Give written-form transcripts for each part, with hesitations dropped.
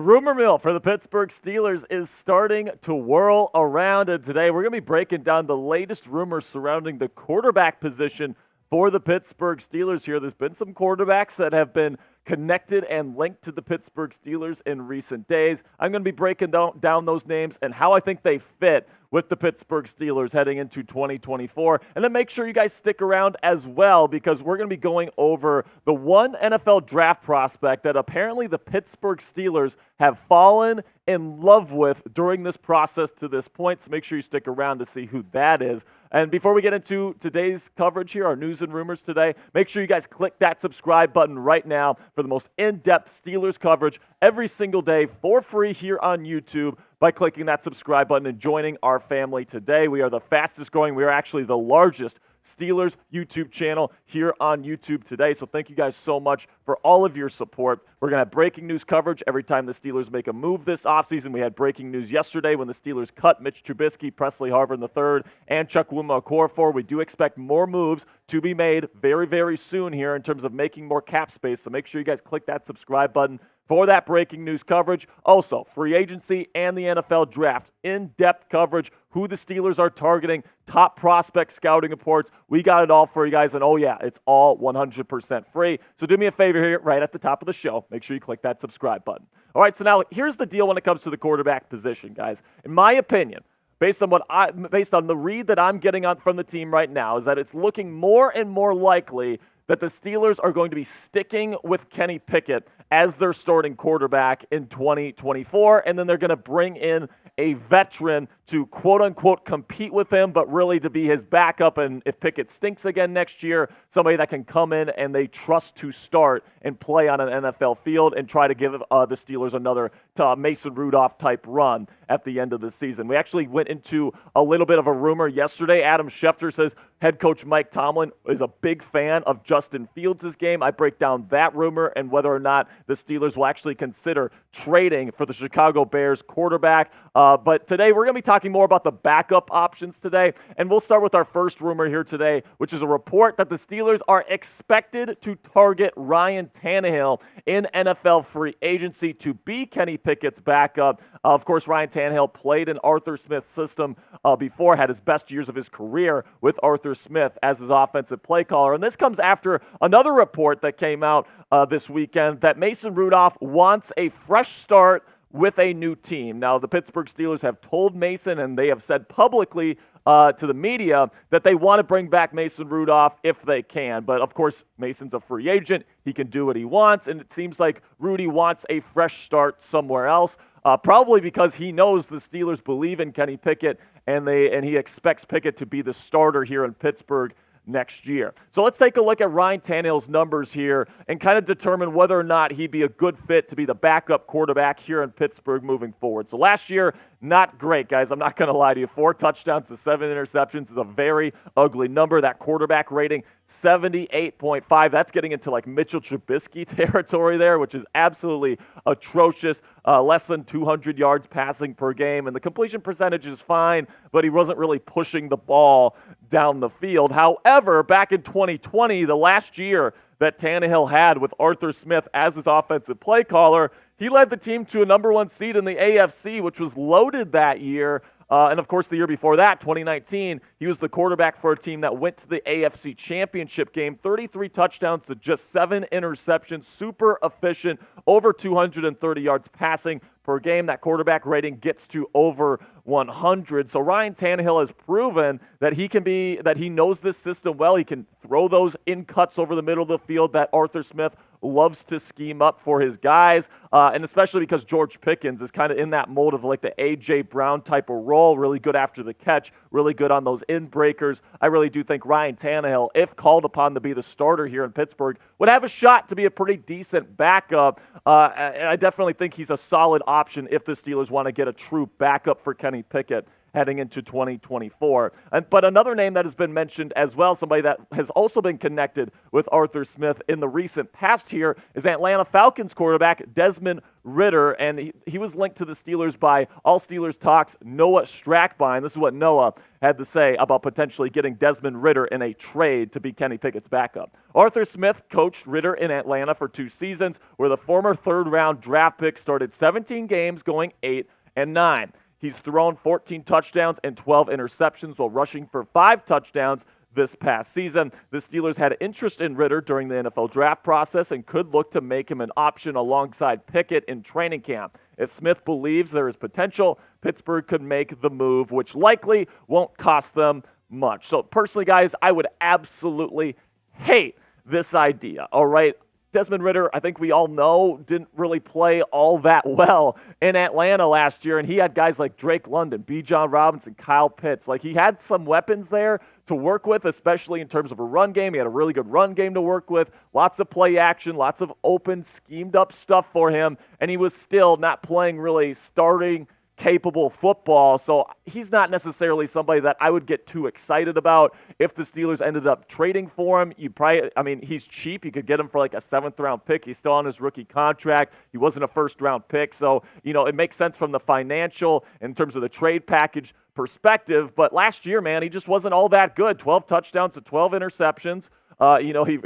rumor mill for the Pittsburgh Steelers is starting to whirl around, and today we're going to be breaking down the latest rumors surrounding the quarterback position for the Pittsburgh Steelers here. There's been some quarterbacks that have been connected and linked to the Pittsburgh Steelers in recent days. I'm going to be breaking down those names and how I think they fit with the Pittsburgh Steelers heading into 2024. And then make sure you guys stick around as well, because we're going to be going over the one NFL draft prospect that apparently the Pittsburgh Steelers have fallen in love with during this process to this point. So make sure you stick around to see who that is. And before we get into today's coverage here, our news and rumors today, make sure you guys click that subscribe button right now for the most in-depth Steelers coverage every single day for free here on YouTube by clicking that subscribe button and joining our family today. We are the fastest growing. We are actually the largest Steelers YouTube channel here on YouTube today. So thank you guys so much for all of your support. We're going to have breaking news coverage every time the Steelers make a move this offseason. We had breaking news yesterday when the Steelers cut Mitch Trubisky, Presley Harvin III, and Chukwuma Okorafor. We do expect more moves to be made very, very soon here in terms of making more cap space. So make sure you guys click that subscribe button for that breaking news coverage. Also, free agency and the NFL draft. In-depth coverage, who the Steelers are targeting, top prospect scouting reports. We got it all for you guys. And oh yeah, it's all 100% free. So do me a favor here right at the top of the show. Make sure you click that subscribe button. All right, so now here's the deal when it comes to the quarterback position, guys. In my opinion, based on the read that I'm getting from the team right now, is that it's looking more and more likely that the Steelers are going to be sticking with Kenny Pickett as their starting quarterback in 2024, and then they're going to bring in a veteran to quote-unquote compete with him, but really to be his backup, and if Pickett stinks again next year, somebody that can come in and they trust to start and play on an NFL field and try to give the Steelers another Mason Rudolph type run at the end of the season. We actually went into a little bit of a rumor yesterday. Adam Schefter says head coach Mike Tomlin is a big fan of Justin Fields' game. I break down that rumor and whether or not the Steelers will actually consider trading for the Chicago Bears quarterback. But today we're going to be talking more about the backup options today. And we'll start with our first rumor here today, which is a report that the Steelers are expected to target Ryan Tannehill in NFL free agency to be Kenny Pickett's backup. Of course, Ryan Tannehill played in Arthur Smith's system before, had his best years of his career with Arthur Smith as his offensive play caller. And this comes after another report that came out this weekend that Mason Rudolph wants a fresh start with a new team. Now, the Pittsburgh Steelers have told Mason, and they have said publicly to the media, that they want to bring back Mason Rudolph if they can. But, of course, Mason's a free agent. He can do what he wants, and it seems like Rudy wants a fresh start somewhere else, probably because he knows the Steelers believe in Kenny Pickett, and he expects Pickett to be the starter here in Pittsburgh next year. So let's take a look at Ryan Tannehill's numbers here and kind of determine whether or not he'd be a good fit to be the backup quarterback here in Pittsburgh moving forward. So last year, not great, guys. I'm not going to lie to you. 4 touchdowns to 7 interceptions is a very ugly number. That quarterback rating, 78.5. That's getting into like Mitchell Trubisky territory there, which is absolutely atrocious. Less than 200 yards passing per game. And the completion percentage is fine, but he wasn't really pushing the ball down the field. However, back in 2020, the last year that Tannehill had with Arthur Smith as his offensive play caller, he led the team to a number 1 seed in the AFC, which was loaded that year. And, of course, the year before that, 2019, he was the quarterback for a team that went to the AFC Championship game. 33 touchdowns to just 7 interceptions. Super efficient. Over 230 yards passing per game. That quarterback rating gets to over 100. So Ryan Tannehill has proven that he knows this system well. He can throw those in cuts over the middle of the field that Arthur Smith loves to scheme up for his guys, and especially because George Pickens is kind of in that mold of like the A.J. Brown type of role, really good after the catch, really good on those in breakers. I really do think Ryan Tannehill, if called upon to be the starter here in Pittsburgh, would have a shot to be a pretty decent backup, and I definitely think he's a solid option if the Steelers want to get a true backup for Kenny Pickett heading into 2024. But another name that has been mentioned as well, somebody that has also been connected with Arthur Smith in the recent past here, is Atlanta Falcons quarterback Desmond Ridder, and he was linked to the Steelers by All Steelers Talks' Noah Strackbein. This is what Noah had to say about potentially getting Desmond Ridder in a trade to be Kenny Pickett's backup. Arthur Smith coached Ridder in Atlanta for 2 seasons, where the former third-round draft pick started 17 games, going 8-9. He's thrown 14 touchdowns and 12 interceptions while rushing for 5 touchdowns this past season. The Steelers had interest in Ridder during the NFL draft process and could look to make him an option alongside Pickett in training camp. If Smith believes there is potential, Pittsburgh could make the move, which likely won't cost them much. So personally, guys, I would absolutely hate this idea, all right? Desmond Ridder, I think we all know, didn't really play all that well in Atlanta last year, and he had guys like Drake London, Bijan Robinson, Kyle Pitts. Like, he had some weapons there to work with, especially in terms of a run game. He had a really good run game to work with, lots of play action, lots of open, schemed-up stuff for him, and he was still not playing really starting capable football, so he's not necessarily somebody that I would get too excited about. If the Steelers ended up trading for him, he's cheap. You could get him for like a 7th-round pick. He's still on his rookie contract. He wasn't a 1st-round pick, so, it makes sense from the financial, in terms of the trade package perspective, but last year, man, he just wasn't all that good. 12 touchdowns to 12 interceptions.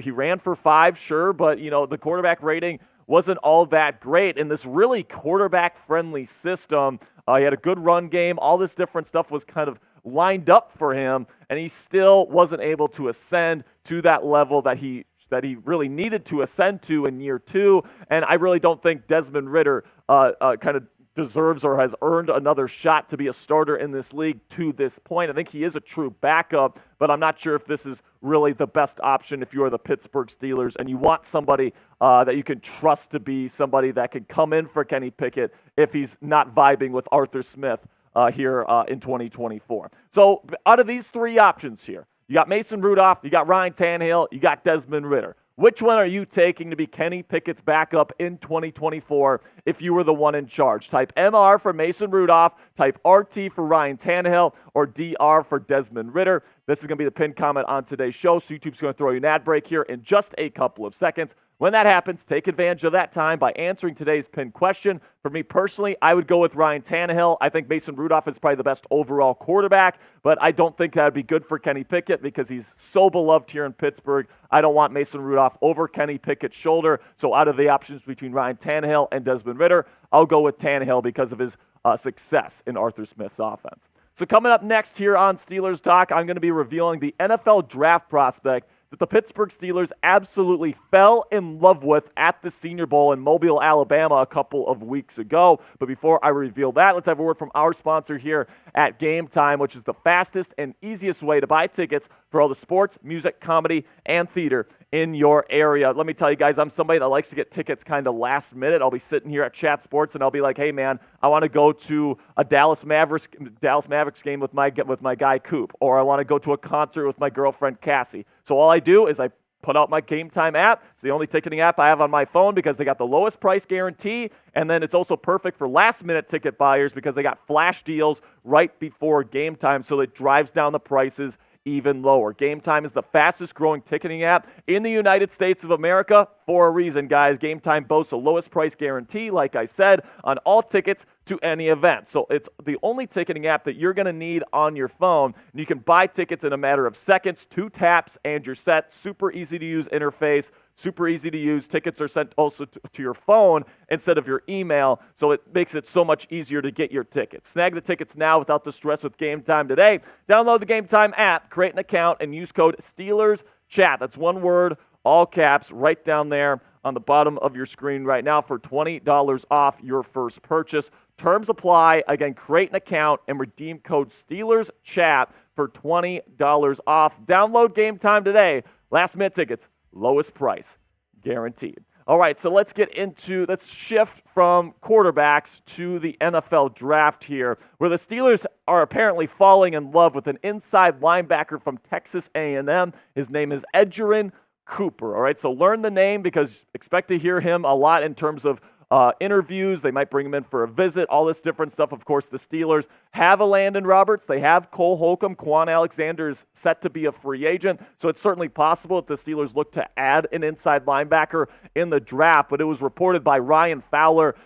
He ran for 5, sure, but, the quarterback rating wasn't all that great in this really quarterback-friendly system. He had a good run game. All this different stuff was kind of lined up for him, and he still wasn't able to ascend to that level that he really needed to ascend to in year 2. And I really don't think Desmond Ridder kind of deserves or has earned another shot to be a starter in this league to this point. I think he is a true backup, but I'm not sure if this is really the best option if you are the Pittsburgh Steelers and you want somebody that you can trust to be somebody that can come in for Kenny Pickett if he's not vibing with Arthur Smith here in 2024. So out of these 3 options here, you got Mason Rudolph, you got Ryan Tannehill, you got Desmond Ridder. Which one are you taking to be Kenny Pickett's backup in 2024 if you were the one in charge? Type MR for Mason Rudolph, type RT for Ryan Tannehill, or DR for Desmond Ridder. This is going to be the pinned comment on today's show, so YouTube's going to throw you an ad break here in just a couple of seconds. When that happens, take advantage of that time by answering today's pinned question. For me personally, I would go with Ryan Tannehill. I think Mason Rudolph is probably the best overall quarterback, but I don't think that would be good for Kenny Pickett because he's so beloved here in Pittsburgh. I don't want Mason Rudolph over Kenny Pickett's shoulder. So out of the options between Ryan Tannehill and Desmond Ridder, I'll go with Tannehill because of his success in Arthur Smith's offense. So coming up next here on Steelers Talk, I'm going to be revealing the NFL draft prospect that the Pittsburgh Steelers absolutely fell in love with at the Senior Bowl in Mobile, Alabama a couple of weeks ago. But before I reveal that, let's have a word from our sponsor here at Game Time, which is the fastest and easiest way to buy tickets for all the sports, music, comedy, and theater in your area. Let me tell you guys, I'm somebody that likes to get tickets kind of last minute. I'll be sitting here at Chat Sports and I'll be like, hey man, I want to go to a Dallas Mavericks game with my guy Coop, or I want to go to a concert with my girlfriend Cassie. So all I do is I put out my Game Time app. It's the only ticketing app I have on my phone because they got the lowest price guarantee, and then it's also perfect for last-minute ticket buyers because they got flash deals right before game time, so it drives down the prices even lower. Game Time is the fastest growing ticketing app in the United States of America for a reason, guys. Game Time boasts the lowest price guarantee, like I said, on all tickets to any event. So it's the only ticketing app that you're going to need on your phone. And you can buy tickets in a matter of seconds, 2 taps, and you're set. Super easy to use interface, super easy to use. Tickets are sent also to your phone instead of your email, so it makes it so much easier to get your tickets. Snag the tickets now without the stress with Game Time today. Download the Game Time app, create an account, and use code SteelersChat. That's one word, all caps, right down there on the bottom of your screen right now for $20 off your first purchase. Terms apply. Again, create an account and redeem code SteelersChat for $20 off. Download Game Time today. Last minute tickets, lowest price, guaranteed. All right, so let's shift from quarterbacks to the NFL draft here, where the Steelers are apparently falling in love with an inside linebacker from Texas A&M. His name is Edan Cooper. All right, so learn the name because expect to hear him a lot in terms of interviews. They might bring him in for a visit, all this different stuff. Of course, the Steelers have a Landon Roberts. They have Cole Holcomb. Quan Alexander is set to be a free agent, so it's certainly possible that the Steelers look to add an inside linebacker in the draft, but it was reported by Ryan Fowler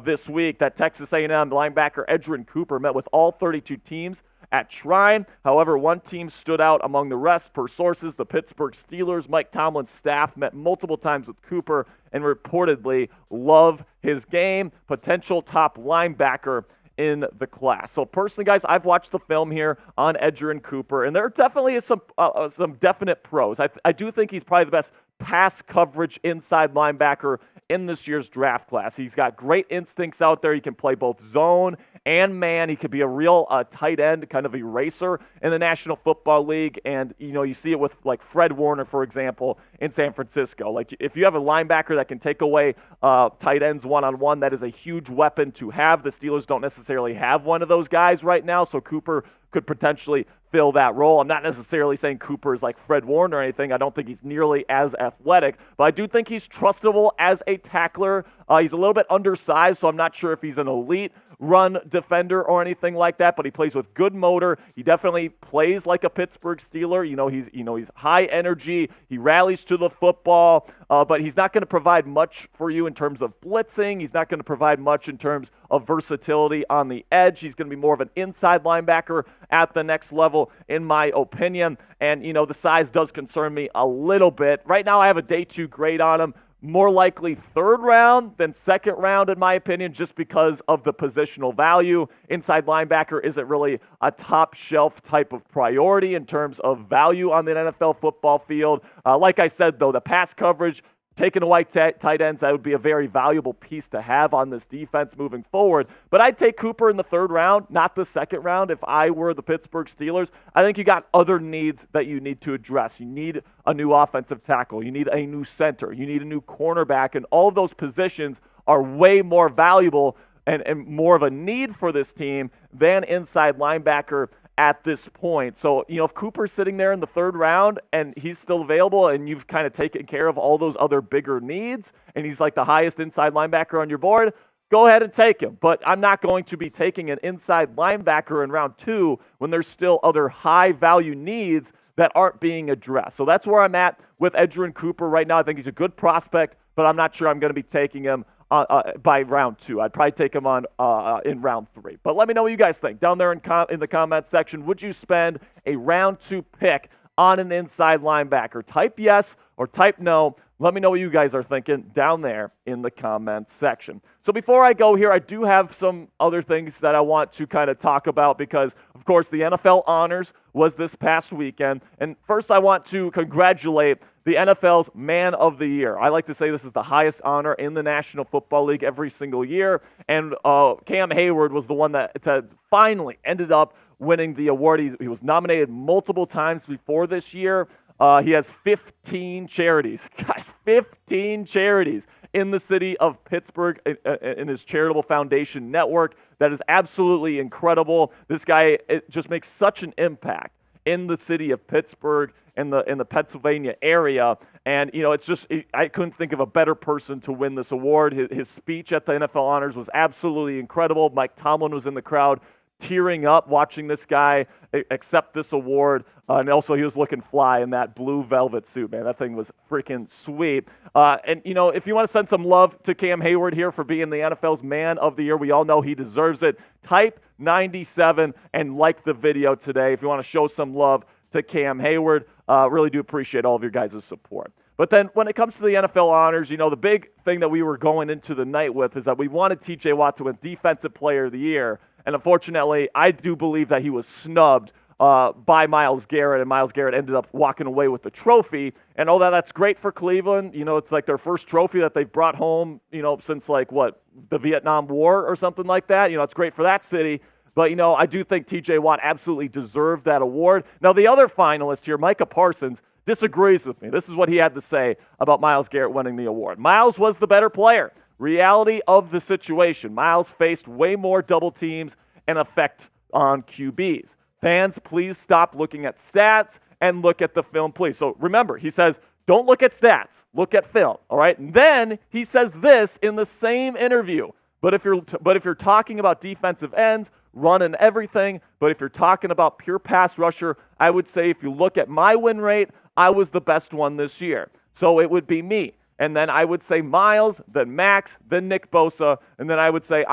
this week that Texas A&M linebacker Edan Cooper met with all 32 teams at Shrine. However, one team stood out among the rest. Per sources, the Pittsburgh Steelers, Mike Tomlin's staff met multiple times with Cooper and reportedly love his game. Potential top linebacker in the class. So personally, guys, I've watched the film here on Edan Cooper, and there definitely is some definite pros. I do think he's probably the best pass coverage inside linebacker in this year's draft class. He's got great instincts out there. He can play both zone and man. He could be a real tight end, kind of eraser in the National Football League. And, you see it with, like, Fred Warner, for example, in San Francisco. Like, if you have a linebacker that can take away tight ends one-on-one, that is a huge weapon to have. The Steelers don't necessarily have one of those guys right now, so Cooper could potentially fill that role. I'm not necessarily saying Cooper is like Fred Warner or anything. I don't think he's nearly as athletic, but I do think he's trustable as a tackler. He's a little bit undersized, so I'm not sure if he's an elite run defender or anything like that, but he plays with good motor. He definitely plays like a Pittsburgh Steeler. He's high energy. He rallies to the football, but he's not going to provide much for you in terms of blitzing. He's not going to provide much in terms of versatility on the edge. He's going to be more of an inside linebacker at the next level, in my opinion. And, the size does concern me a little bit. Right now, I have a day 2 grade on him. More likely third round than second round, in my opinion, just because of the positional value. Inside linebacker isn't really a top shelf type of priority in terms of value on the NFL football field. Like I said, though, the pass coverage, taking away tight ends, that would be a very valuable piece to have on this defense moving forward. But I'd take Cooper in the third round, not the second round, if I were the Pittsburgh Steelers. I think you got other needs that you need to address. You need a new offensive tackle. You need a new center. You need a new cornerback. And all of those positions are way more valuable and more of a need for this team than inside linebacker at this point. So, if Cooper's sitting there in the third round and he's still available and you've kind of taken care of all those other bigger needs and he's like the highest inside linebacker on your board, go ahead and take him. But I'm not going to be taking an inside linebacker in round 2 when there's still other high value needs that aren't being addressed. So that's where I'm at with Edan Cooper right now. I think he's a good prospect, but I'm not sure I'm going to be taking him by round 2. I'd probably take him on in round 3. But let me know what you guys think down there in the comment section. Would you spend a round 2 pick on an inside linebacker? Type yes or type no. Let me know what you guys are thinking down there in the comment section. So before I go here, I do have some other things that I want to kind of talk about because, of course, the NFL Honors was this past weekend. And first, I want to congratulate the NFL's Man of the Year. I like to say this is the highest honor in the National Football League every single year. And Cam Hayward was the one that finally ended up winning the award. He was nominated multiple times before this year. He has 15 charities. Guys, 15 charities in the city of Pittsburgh in his charitable foundation network. That is absolutely incredible. This guy just makes such an impact in the city of Pittsburgh in the Pennsylvania area. And, it's just, I couldn't think of a better person to win this award. His speech at the NFL Honors was absolutely incredible. Mike Tomlin was in the crowd tearing up watching this guy accept this award. And also he was looking fly in that blue velvet suit, man. That thing was freaking sweet. And, if you want to send some love to Cam Hayward here for being the NFL's Man of the Year, we all know he deserves it. Type 97 and like the video today if you want to show some love to Cam Hayward. Really do appreciate all of your guys' support. But then when it comes to the NFL Honors, the big thing that we were going into the night with is that we wanted TJ Watt to win Defensive Player of the Year. And unfortunately, I do believe that he was snubbed by Myles Garrett, and Myles Garrett ended up walking away with the trophy. And although that's great for Cleveland, it's like their first trophy that they've brought home, since the Vietnam War or something like that. It's great for that city. But, I do think TJ Watt absolutely deserved that award. Now, the other finalist here, Micah Parsons, disagrees with me. This is what he had to say about Myles Garrett winning the award. Myles was the better player. Reality of the situation. Myles faced way more double teams and effect on QBs. Fans, please stop looking at stats and look at the film, please. So remember, he says Don't look at stats. Look at film, all right? And then he says this in the same interview. But if you're talking about defensive ends, running everything, but if you're talking about pure pass rusher, I would say if you look at my win rate, I was the best one this year. So it would be me. And then I would say Miles, then Max, then Nick Bosa, and then I would say,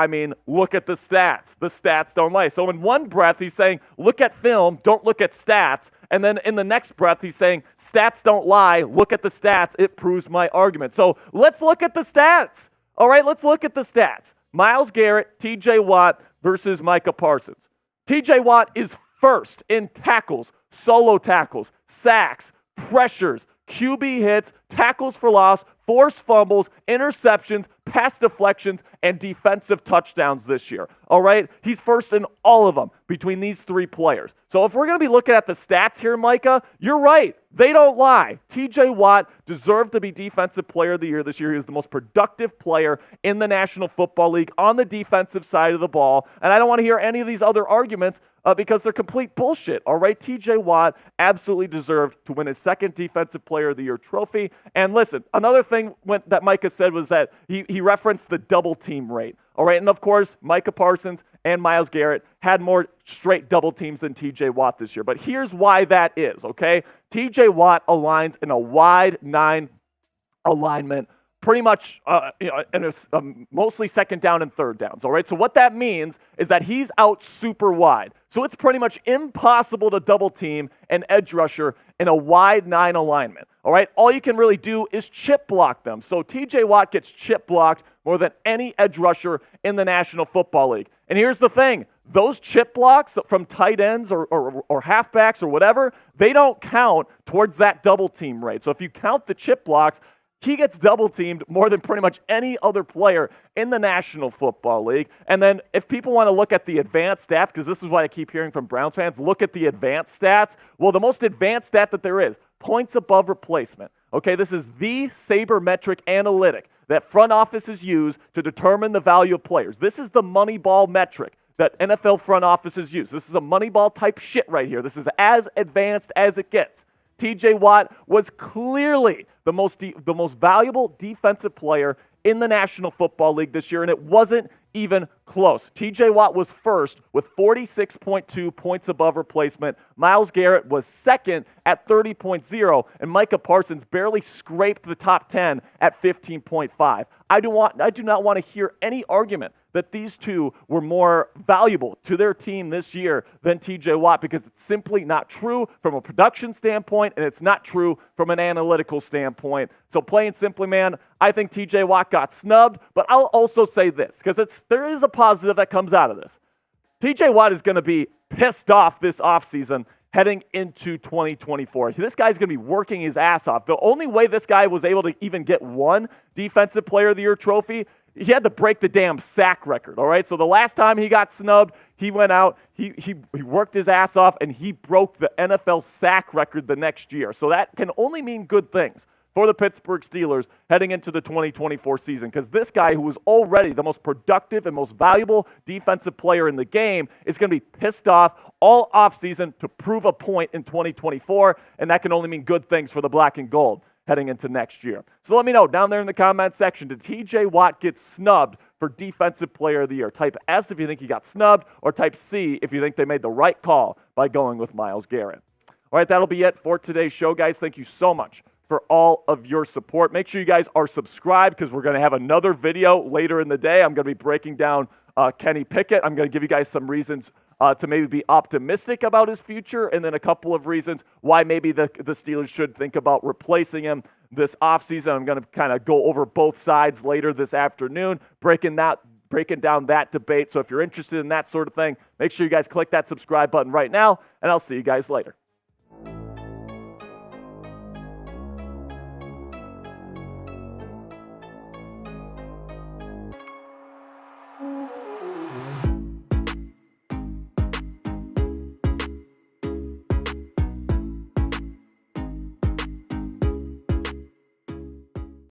look at the stats. The stats don't lie. So in one breath, he's saying, look at film, don't look at stats. And then in the next breath, he's saying, stats don't lie, look at the stats, it proves my argument. So let's look at the stats. All right, let's look at the stats. Myles Garrett, T.J. Watt versus Micah Parsons. T.J. Watt is first in tackles, solo tackles, sacks, pressures, QB hits, tackles for loss, forced fumbles, interceptions, pass deflections, and defensive touchdowns this year. All right? He's first in all of them between these three players. So if we're going to be looking at the stats here, Micah, you're right. They don't lie. T.J. Watt deserved to be Defensive Player of the Year this year. He was the most productive player in the National Football League on the defensive side of the ball. And I don't want to hear any of these other arguments because they're complete bullshit. All right? T.J. Watt absolutely deserved to win his second Defensive Player of the Year trophy. And listen, another thing that Micah said was that he referenced the double team rate. All right, and of course, Micah Parsons and Myles Garrett had more straight double teams than T.J. Watt this year. But here's why that is, okay? T.J. Watt aligns in a wide 9 alignment, pretty much mostly second down and third downs, all right? So what that means is that he's out super wide. So it's pretty much impossible to double team an edge rusher in a wide 9 alignment, all right? All you can really do is chip block them. So T.J. Watt gets chip blocked more than any edge rusher in the National Football League. And here's the thing. Those chip blocks from tight ends or halfbacks or whatever, they don't count towards that double team rate. So if you count the chip blocks, he gets double teamed more than pretty much any other player in the National Football League. And then if people want to look at the advanced stats, because this is what I keep hearing from Browns fans, look at the advanced stats. Well, the most advanced stat that there is, points above replacement. Okay, this is the sabermetric analytic that front offices use to determine the value of players. This is the Moneyball metric that NFL front offices use. This is a Moneyball type shit right here. This is as advanced as it gets. T.J. Watt was clearly the most valuable defensive player in the National Football League this year, and it wasn't even close. T.J. Watt was first with 46.2 points above replacement. Myles Garrett was second at 30.0, and Micah Parsons barely scraped the top 10 at 15.5. I do not want to hear any argument that these two were more valuable to their team this year than T.J. Watt, because it's simply not true from a production standpoint, and it's not true from an analytical standpoint. So plain simply, man, I think T.J. Watt got snubbed, but I'll also say this, because there is a positive that comes out of this. T.J. Watt is going to be pissed off this offseason heading into 2024. This guy's going to be working his ass off. The only way this guy was able to even get one Defensive Player of the Year trophy, he had to break the damn sack record, all right? So the last time he got snubbed, he went out, he worked his ass off, and he broke the NFL sack record the next year. So that can only mean good things for the Pittsburgh Steelers heading into the 2024 season, because this guy, who was already the most productive and most valuable defensive player in the game, is going to be pissed off all offseason to prove a point in 2024, and that can only mean good things for the black and gold heading into next year. So let me know down there in the comment section, did T.J. Watt get snubbed for Defensive Player of the Year? Type S if you think he got snubbed, or type C if you think they made the right call by going with Myles Garrett. All right, that'll be it for today's show, guys. Thank you so much for all of your support. Make sure you guys are subscribed, because we're going to have another video later in the day. I'm going to be breaking down Kenny Pickett. I'm going to give you guys some reasons to maybe be optimistic about his future, and then a couple of reasons why maybe the Steelers should think about replacing him this offseason. I'm going to kind of go over both sides later this afternoon, breaking down that debate. So if you're interested in that sort of thing, make sure you guys click that subscribe button right now, and I'll see you guys later.